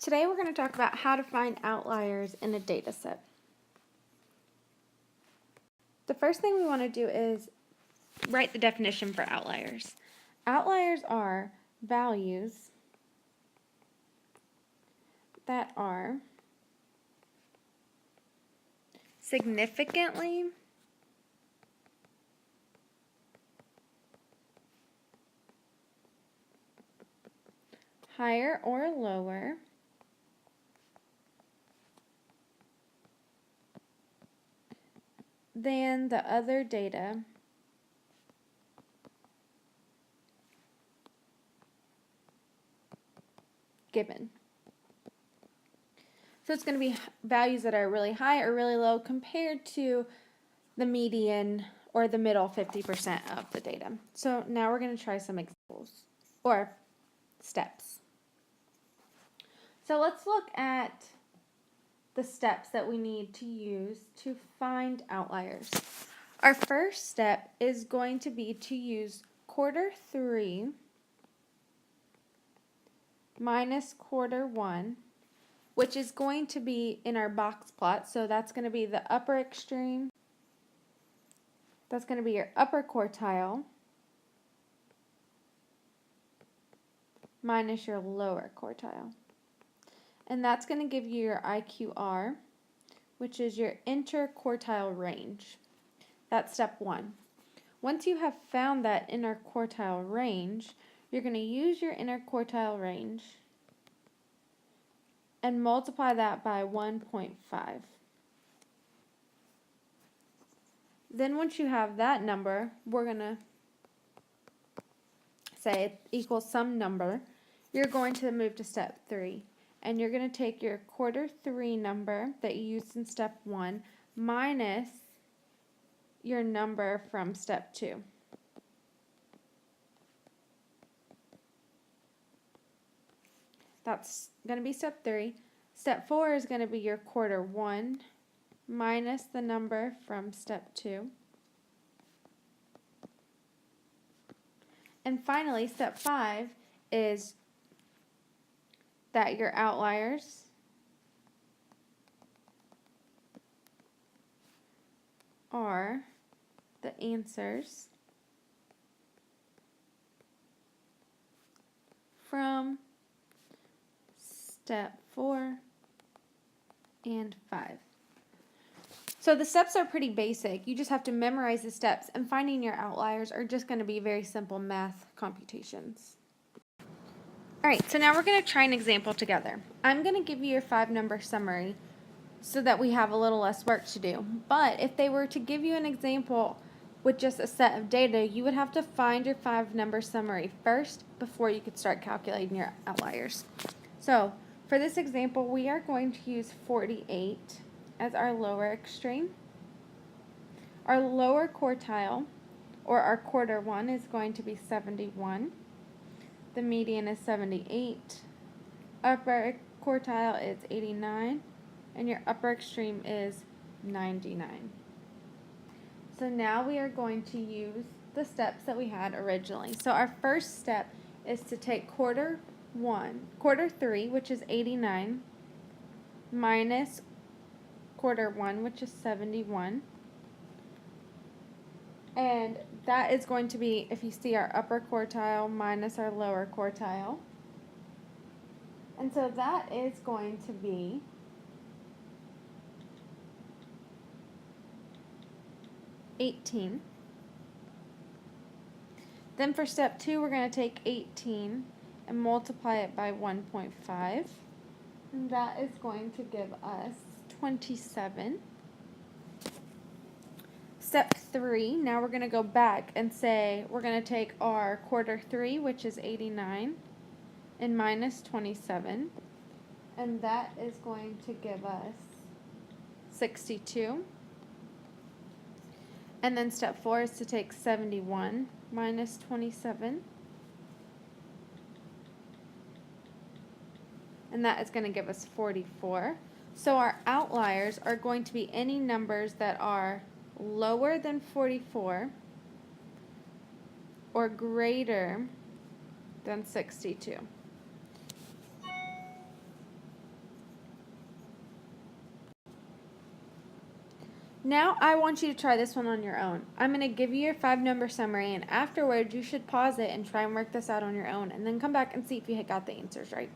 Today we're going to talk about how to find outliers in a data set. The first thing we want to do is write the definition for outliers. Outliers are values that are significantly higher or lower than the other data given. So it's going to be values that are really high or really low compared to the median or the middle 50% of the data. So now we're going to try some examples or steps. So let's look at the steps that we need to use to find outliers. Our first step is going to be to use quarter 3 minus quarter 1, which is going to be in our box plot. So that's going to be the upper extreme. That's going to be your upper quartile minus your lower quartile. And that's going to give you your IQR, which is your interquartile range. That's step 1. Once you have found that interquartile range, you're going to use your interquartile range and multiply that by 1.5. Then once you have that number, we're going to say it equals some number. You're going to move to step 3. And you're going to take your quarter 3 number that you used in step 1 minus your number from step 2. That's going to be step 3. Step 4 is going to be your quarter 1 minus the number from step 2. And finally, step 5 is that your outliers are the answers from step 4 and 5. So the steps are pretty basic. You just have to memorize the steps, and finding your outliers are just going to be very simple math computations. Alright, so now we're going to try an example together. I'm going to give you your 5-number summary so that we have a little less work to do. But if they were to give you an example with just a set of data, you would have to find your 5-number summary first before you could start calculating your outliers. So for this example, we are going to use 48 as our lower extreme. Our lower quartile, or our quarter 1, is going to be 71. The median is 78. Upper quartile is 89. And your upper extreme is 99. So now we are going to use the steps that we had originally. So our first step is to take quarter 3, which is 89, minus quarter 1, which is 71. And that is going to be, if you see, our upper quartile minus our lower quartile. And so that is going to be 18. Then for step 2, we're going to take 18 and multiply it by 1.5. And that is going to give us 27. Step 3, now we're going to go back and say we're going to take our quarter 3, which is 89, and minus 27. And that is going to give us 62. And then step 4 is to take 71 minus 27. And that is going to give us 44. So our outliers are going to be any numbers that are lower than 44 or greater than 62. Now I want you to try this one on your own. I'm going to give you your 5-number summary, and afterwards you should pause it and try and work this out on your own, and then come back and see if you had got the answers right.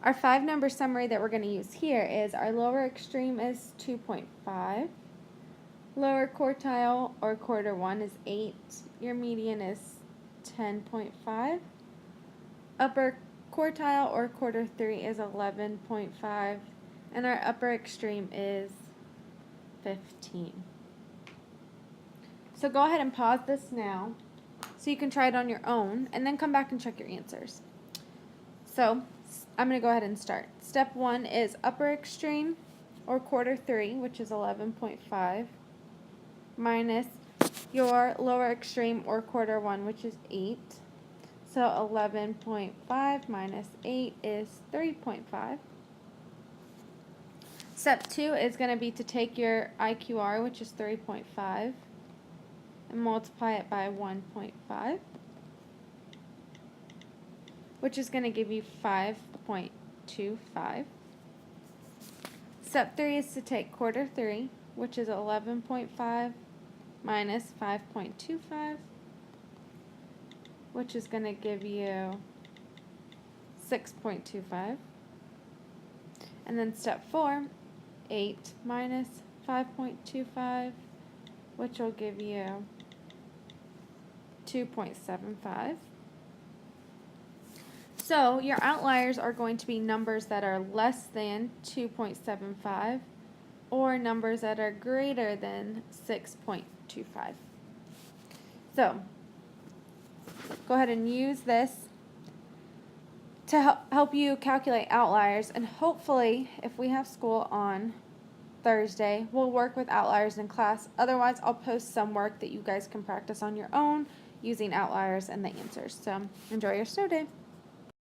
Our 5-number summary that we're going to use here is our lower extreme is 2.5. Lower quartile or quarter 1 is 8. Your median is 10.5. Upper quartile or quarter 3 is 11.5. And our upper extreme is 15. So go ahead and pause this now so you can try it on your own and then come back and check your answers. So I'm going to go ahead and start. Step 1 is upper extreme or quarter 3, which is 11.5, minus your lower extreme or quarter 1, which is 8. So 11.5 minus 8 is 3.5. Step 2 is going to be to take your IQR, which is 3.5, and multiply it by 1.5, which is going to give you 5.25. Step 3 is to take quarter 3, which is 11.5, minus 5.25, which is going to give you 6.25. And then step 4, 8 minus 5.25, which will give you 2.75. So your outliers are going to be numbers that are less than 2.75 or numbers that are greater than 6.25. So go ahead and use this to help you calculate outliers, and hopefully if we have school on Thursday, we'll work with outliers in class. Otherwise, I'll post some work that you guys can practice on your own using outliers and the answers. So enjoy your snow day.